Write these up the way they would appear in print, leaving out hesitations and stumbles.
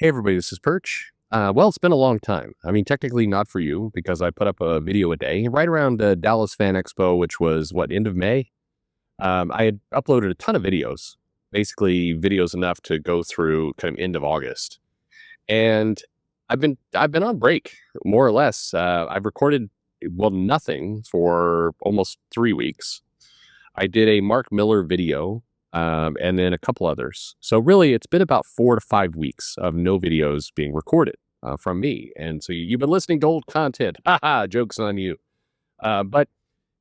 Hey everybody, this is Perch. Well, it's been a long time. I mean, technically not for you because I put up a video a day right around Dallas Fan Expo, which was end of May. I had uploaded a ton of videos, basically videos enough to go through kind of end of August, and I've been on break more or less. I've recorded nothing for almost 3 weeks. I did a Mark Miller video, and then a couple others. So really, it's been about 4 to 5 weeks of no videos being recorded from me. And so you've been listening to old content. Haha, jokes on you. But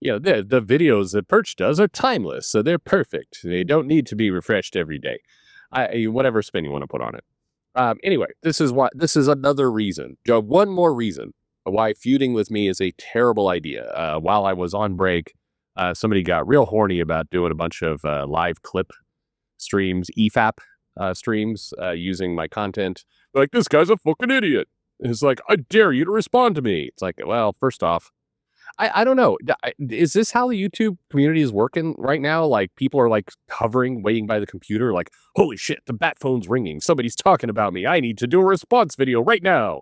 the videos that Perch does are timeless, so they're perfect. They don't need to be refreshed every day. Whatever spin you want to put on it. Anyway, this is another reason. One more reason why feuding with me is a terrible idea. While I was on break, somebody got real horny about doing a bunch of live clip streams, EFAP streams, using my content. They're like, this guy's a fucking idiot. It's like, I dare you to respond to me. It's like, well, first off, I don't know. Is this how the YouTube community is working right now? Like, people are like hovering, waiting by the computer, like, holy shit, the bat phone's ringing. Somebody's talking about me. I need to do a response video right now.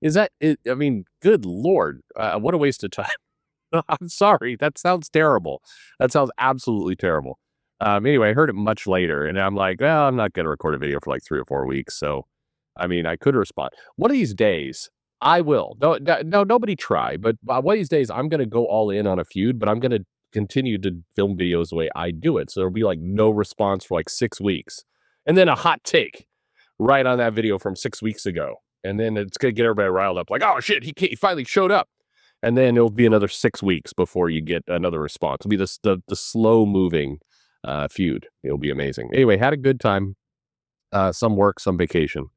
Is that it? I mean, good Lord, what a waste of time. I'm sorry. That sounds terrible. That sounds absolutely terrible. Anyway, I heard it much later, and I'm like, well, I'm not going to record a video for like 3 or 4 weeks. So, I mean, I could respond. One of these days, I will. No, nobody try. But one of these days, I'm going to go all in on a feud, but I'm going to continue to film videos the way I do it. So there'll be like no response for like 6 weeks. And then a hot take right on that video from 6 weeks ago. And then it's going to get everybody riled up like, oh, shit, he finally showed up. And then it'll be another 6 weeks before you get another response. It'll be the slow moving feud. It'll be amazing. Anyway, had a good time. Some work, some vacation.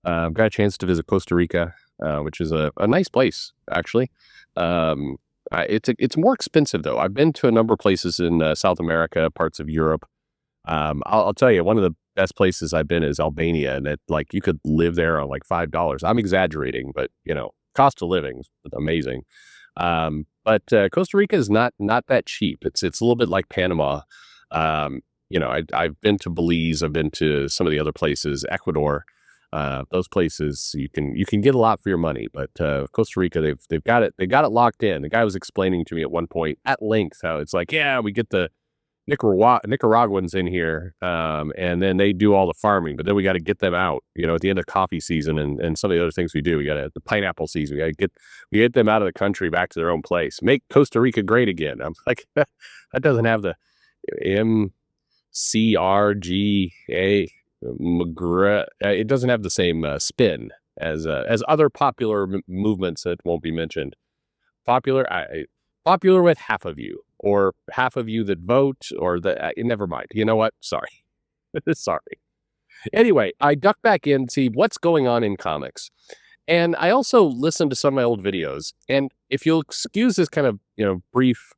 Got a chance to visit Costa Rica, which is a nice place, actually. It's more expensive, though. I've been to a number of places in South America, parts of Europe. I'll tell you, one of the best places I've been is Albania, and like you could live there on like $5. I'm exaggerating, but cost of living is amazing. But Costa Rica is not that cheap. It's a little bit like Panama. I've been to Belize. I've been to some of the other places, Ecuador. Those places you can get a lot for your money. But Costa Rica, they've got it. They got it locked in. The guy was explaining to me at one point at length how it's like, yeah, we get the Nicaraguans in here, and then they do all the farming, but then we got to get them out, at the end of coffee season and some of the other things we do. We got the pineapple season. We get them out of the country back to their own place. Make Costa Rica great again. I'm like, that doesn't have the MCRGA. It doesn't have the same spin as other popular movements that won't be mentioned. Popular with half of you, or half of you that vote, or never mind. You know what? Sorry. Sorry. Anyway, I duck back in to see what's going on in comics. And I also listened to some of my old videos. And if you'll excuse this kind of, brief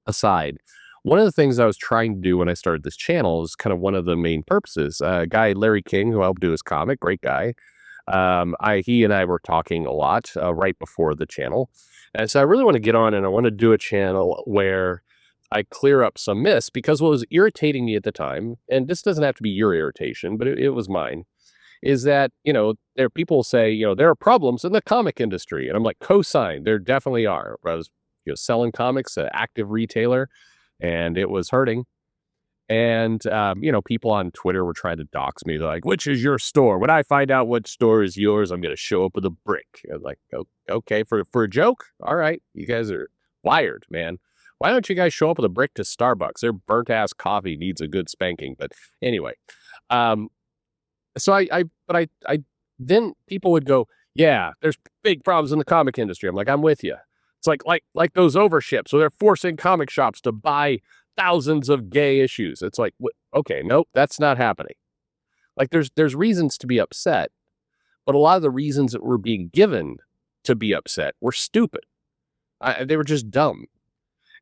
aside, one of the things I was trying to do when I started this channel is kind of one of the main purposes. Guy, Larry King, who helped do his comic, great guy. He and I were talking a lot right before the channel. And so I really want to get on, and I want to do a channel where I clear up some myths, because what was irritating me at the time, and this doesn't have to be your irritation, but it was mine, is that, there people say, there are problems in the comic industry. And I'm like, co-sign, there definitely are. I was, selling comics, an active retailer, and it was hurting. And, people on Twitter were trying to dox me. They're like, which is your store? When I find out what store is yours, I'm going to show up with a brick. I was like, okay, for a joke? All right. You guys are wired, man. Why don't you guys show up with a brick to Starbucks? Their burnt-ass coffee needs a good spanking. But anyway, so then people would go, yeah, there's big problems in the comic industry. I'm like, I'm with you. It's like those overships where they're forcing comic shops to buy thousands of gay issues. It's like, okay, nope, that's not happening. Like, there's reasons to be upset, but a lot of the reasons that were being given to be upset were stupid. They were just dumb.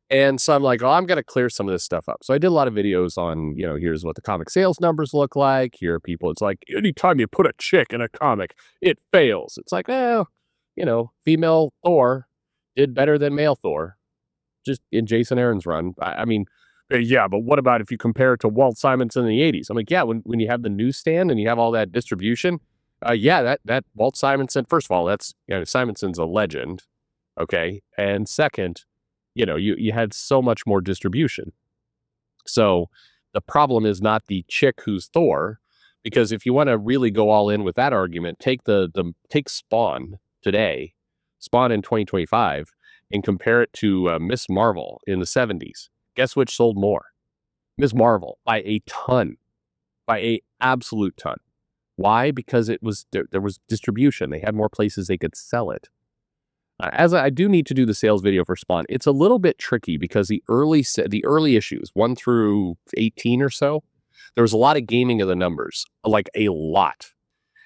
And so I'm like, oh, I'm going to clear some of this stuff up. So I did a lot of videos on, here's what the comic sales numbers look like. Here are people. It's like, anytime you put a chick in a comic, it fails. It's like, well, female Thor did better than male Thor, just in Jason Aaron's run. I mean, yeah, but what about if you compare it to Walt Simonson in the 80s? I'm like, yeah, when you have the newsstand and you have all that distribution, Yeah, that Walt Simonson. First of all, that's Simonson's a legend. Okay, and second, you had so much more distribution. So the problem is not the chick who's Thor, because if you want to really go all in with that argument, take Spawn today, Spawn in 2025, and compare it to Miss Marvel in the 70s. Guess which sold more? Miss Marvel by a ton, by a absolute ton. Why? Because there was distribution. They had more places they could sell it. As I do need to do the sales video for Spawn, it's a little bit tricky because the early issues, 1 through 18 or so, there was a lot of gaming of the numbers, like a lot.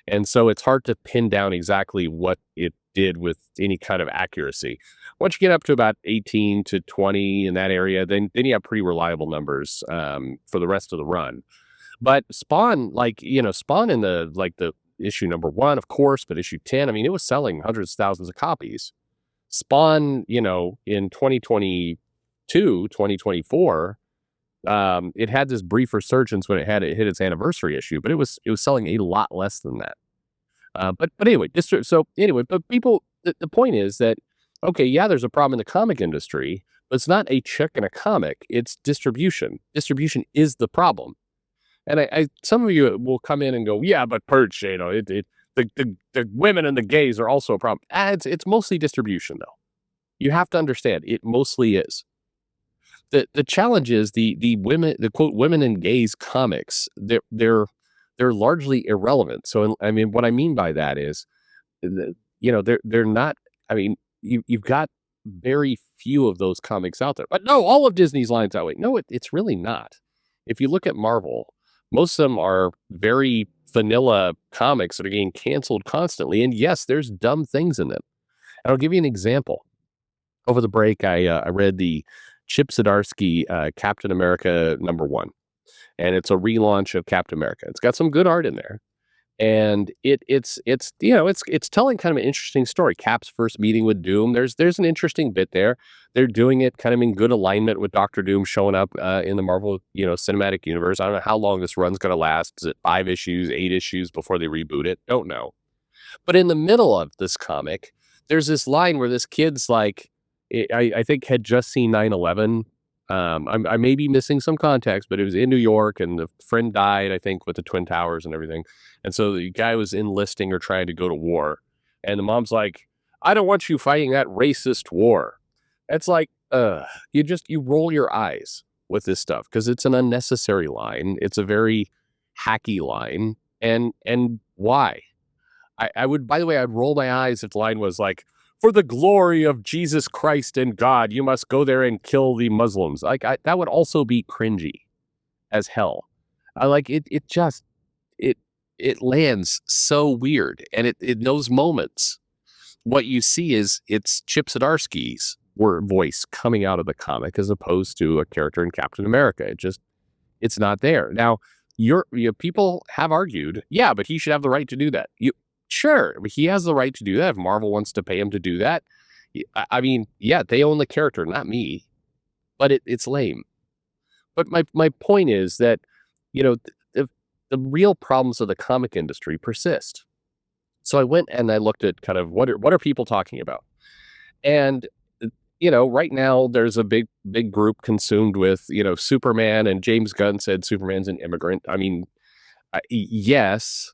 And so it's hard to pin down exactly what it did with any kind of accuracy. Once you get up to about 18 to 20 in that area, then you have pretty reliable numbers for the rest of the run. But Spawn, Spawn in the issue number 1, of course, but issue 10, I mean, it was selling hundreds of thousands of copies. Spawn, in 2022, 2024, it had this brief resurgence when it hit its anniversary issue, but it was selling a lot less than that. But anyway, but people, the point is that, okay, yeah, there's a problem in the comic industry, but it's not a chick in a comic, it's distribution. Distribution is the problem. And some of you will come in and go, yeah, but Perch, the women and the gays are also a problem. It's mostly distribution, though. You have to understand, it mostly is. The challenge is the women, the quote women and gays comics. They're largely irrelevant. So I mean, what I mean by that is, they're not. I mean, you've got very few of those comics out there. But no, all of Disney's lines that way. No, it's really not. If you look at Marvel, most of them are very vanilla comics that are getting canceled constantly. And yes, there's dumb things in them. And I'll give you an example. Over the break, I read the Chip Zdarsky Captain America #1, and it's a relaunch of Captain America. It's got some good art in there, and it's telling kind of an interesting story. Cap's first meeting with Doom. There's an interesting bit there. They're doing it kind of in good alignment with Doctor Doom showing up in the Marvel cinematic universe. I don't know how long this run's going to last. Is it 5 issues, 8 issues before they reboot it? Don't know. But in the middle of this comic, there's this line where this kid's like, I think had just seen 9/11. I may be missing some context, but it was in New York, and the friend died, I think, with the Twin Towers and everything. And so the guy was enlisting or trying to go to war. And the mom's like, I don't want you fighting that racist war. It's like, you roll your eyes with this stuff because it's an unnecessary line. It's a very hacky line. And why? I would, by the way, I'd roll my eyes if the line was like, for the glory of Jesus Christ and God, you must go there and kill the Muslims. That would also be cringy as hell. I like it. It lands so weird. And in those moments, what you see is it's Chip Zdarsky's voice coming out of the comic as opposed to a character in Captain America. It's not there. Now, people have argued, yeah, but he should have the right to do that. Sure, he has the right to do that if Marvel wants to pay him to do that. I mean, yeah, they own the character, not me. But it's lame. But my point is that, the real problems of the comic industry persist. So I went and I looked at kind of what are people talking about. And, right now there's a big group consumed with, Superman, and James Gunn said Superman's an immigrant. I mean, yes,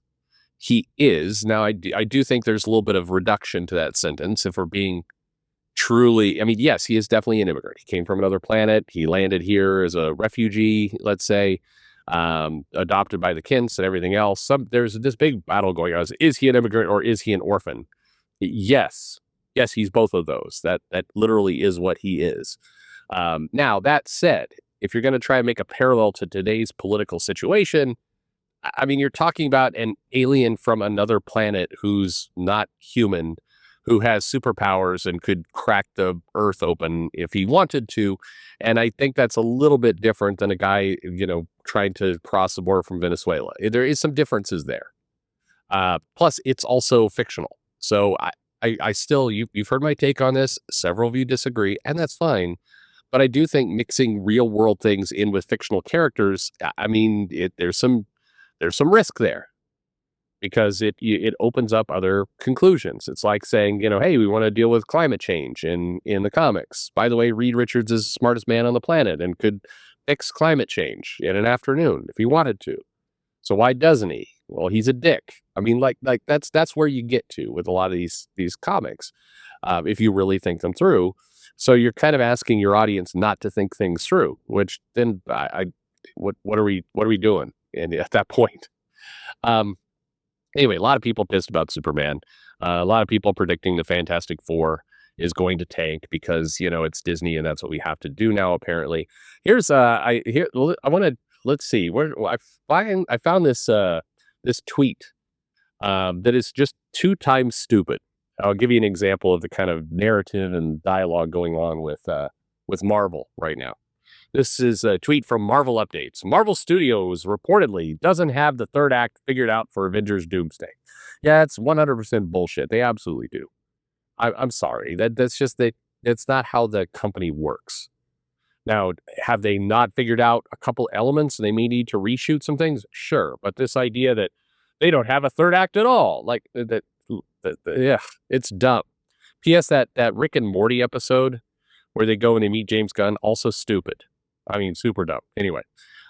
he is. Now, I do think there's a little bit of reduction to that sentence if we're being truly, I mean, yes, he is definitely an immigrant. He came from another planet. He landed here as a refugee, let's say, adopted by the Kints and everything else. There's this big battle going on. Is he an immigrant or is he an orphan? Yes, he's both of those. That literally is what he is. Now, that said, if you're going to try and make a parallel to today's political situation, I mean, you're talking about an alien from another planet who's not human, who has superpowers and could crack the earth open if he wanted to. And I think that's a little bit different than a guy, trying to cross the border from Venezuela. There is some differences there. Plus, it's also fictional. So I still, you've heard my take on this. Several of you disagree, and that's fine. But I do think mixing real world things in with fictional characters, I mean, there's some risk there, because it opens up other conclusions. It's like saying, hey, we want to deal with climate change in the comics. By the way, Reed Richards is the smartest man on the planet and could fix climate change in an afternoon if he wanted to. So why doesn't he? Well, he's a dick. I mean, like that's where you get to with a lot of these comics, if you really think them through. So you're kind of asking your audience not to think things through, which then what are we doing? And at that point, anyway, a lot of people pissed about Superman. A lot of people predicting the Fantastic Four is going to tank because it's Disney and that's what we have to do now. Apparently, I want to let's see where I found this this tweet that is just 2 times stupid. I'll give you an example of the kind of narrative and dialogue going on with Marvel right now. This is a tweet from Marvel Updates. Marvel Studios reportedly doesn't have the third act figured out for Avengers Doomsday. Yeah, it's 100% bullshit. They absolutely do. I'm sorry. That's just that. It's not how the company works. Now, have they not figured out a couple elements and they may need to reshoot some things? Sure. But this idea that they don't have a third act at all, like yeah, it's dumb. P.S. That Rick and Morty episode where they go and they meet James Gunn, also stupid. I mean, super dumb. Anyway,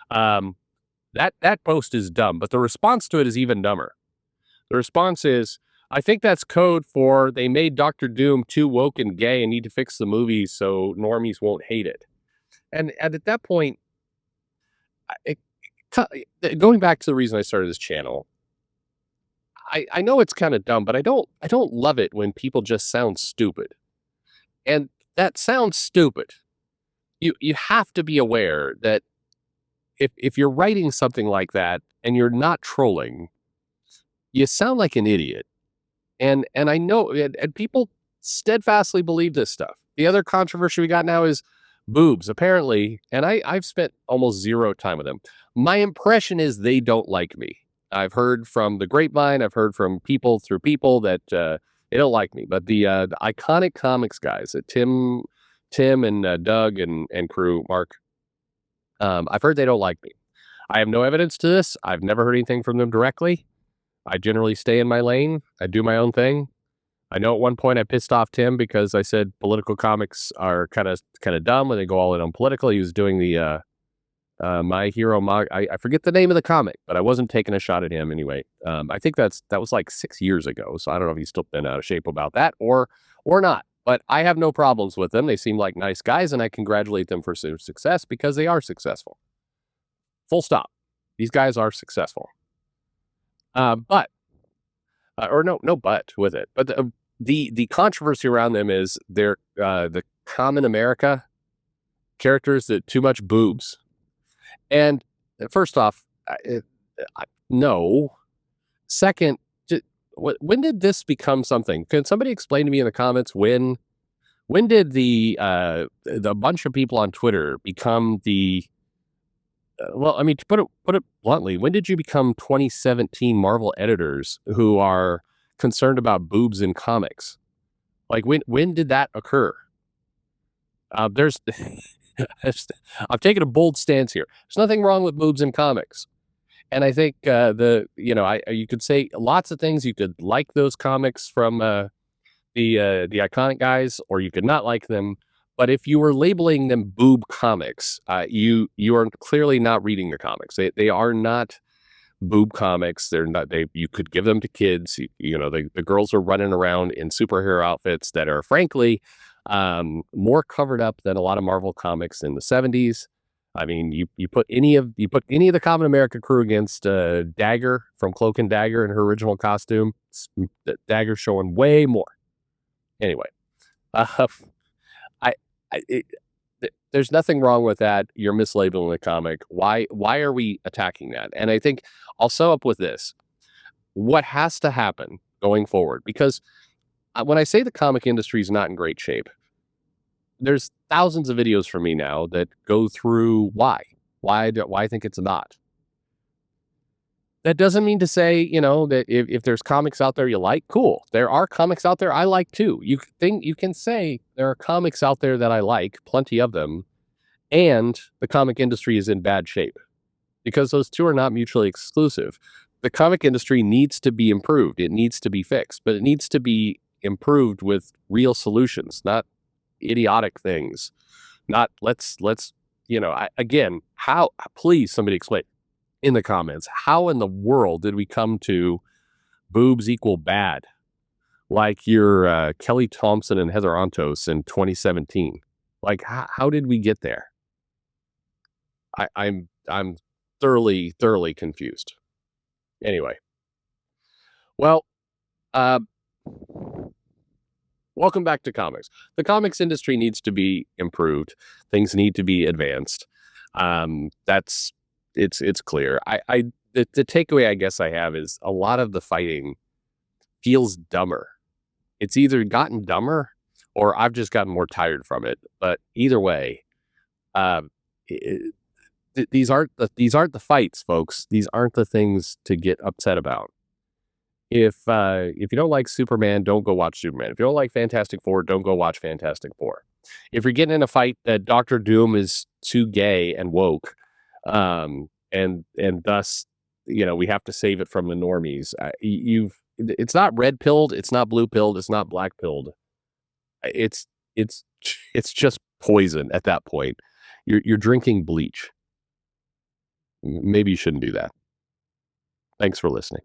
that post is dumb, but the response to it is even dumber. The response is, I think that's code for they made Doctor Doom too woke and gay and need to fix the movie so normies won't hate it. And at that point, going back to the reason I started this channel, I know it's kind of dumb, but I don't love it when people just sound stupid. And that sounds stupid. You have to be aware that if you're writing something like that and you're not trolling, you sound like an idiot. And I know, and people steadfastly believe this stuff. The other controversy we got now is boobs, apparently, and I've spent almost zero time with them. My impression is they don't like me. I've heard from the grapevine, I've heard from people that they don't like me. But the iconic comics guys, Tim and Doug and crew, Mark, I've heard they don't like me. I have no evidence to this. I've never heard anything from them directly. I generally stay in my lane. I do my own thing. I know at one point I pissed off Tim because I said political comics are kind of dumb when they go all in on political. He was doing the My Hero I forget the name of the comic, but I wasn't taking a shot at him anyway. I think that was like 6 years ago, so I don't know if he's still been out of shape about that or not. But I have no problems with them. They seem like nice guys, and I congratulate them for their success because they are successful. Full stop. These guys are successful. But no but with it. But the controversy around them is they're the common America characters that too much boobs. And first off, no. Second, when did this become something? Can somebody explain to me in the comments when did the bunch of people on Twitter become the well, I mean, to put it bluntly, when did you become 2017 Marvel editors who are concerned about boobs in comics? Like when did that occur? There's I'm taking a bold stance here. There's nothing wrong with boobs in comics. And I think you could say lots of things. You could like those comics from the iconic guys, or you could not like them. But if you were labeling them boob comics, you are clearly not reading the comics. They are not boob comics. They're not. You could give them to kids. The girls are running around in superhero outfits that are frankly more covered up than a lot of Marvel comics in the 70s. I mean, you put any of the Common America crew against Dagger from Cloak and Dagger in her original costume. Dagger showing way more. Anyway, there's nothing wrong with that. You're mislabeling the comic. Why are we attacking that? And I think I'll sum up with this. What has to happen going forward? Because when I say the comic industry is not in great shape, there's thousands of videos from me now that go through why I think it's not. That doesn't mean to say, that if there's comics out there you like, cool. There are comics out there I like too. You can say there are comics out there that I like, plenty of them, and the comic industry is in bad shape, because those two are not mutually exclusive. the comic industry needs to be improved. It needs to be fixed, but it needs to be improved with real solutions, not idiotic things. Not let's again, how, please somebody explain in the comments, how in the world did we come to boobs equal bad? Like your Kelly Thompson and Heather Ontos in 2017. Like how did we get there? I'm thoroughly confused. Anyway, well, uh, welcome back to comics. The comics industry needs to be improved. Things need to be advanced. That's it's clear. The takeaway I guess I have is a lot of the fighting feels dumber. It's either gotten dumber or I've just gotten more tired from it. But either way, um, these aren't the fights, folks. These aren't the things to get upset about. If you don't like Superman, don't go watch Superman. If you don't like Fantastic Four, don't go watch Fantastic Four. If you're getting in a fight that Doctor Doom is too gay and woke, and thus we have to save it from the normies. It's not red pilled, it's not blue pilled, it's not black pilled. It's it's just poison at that point. You're drinking bleach. Maybe you shouldn't do that. Thanks for listening.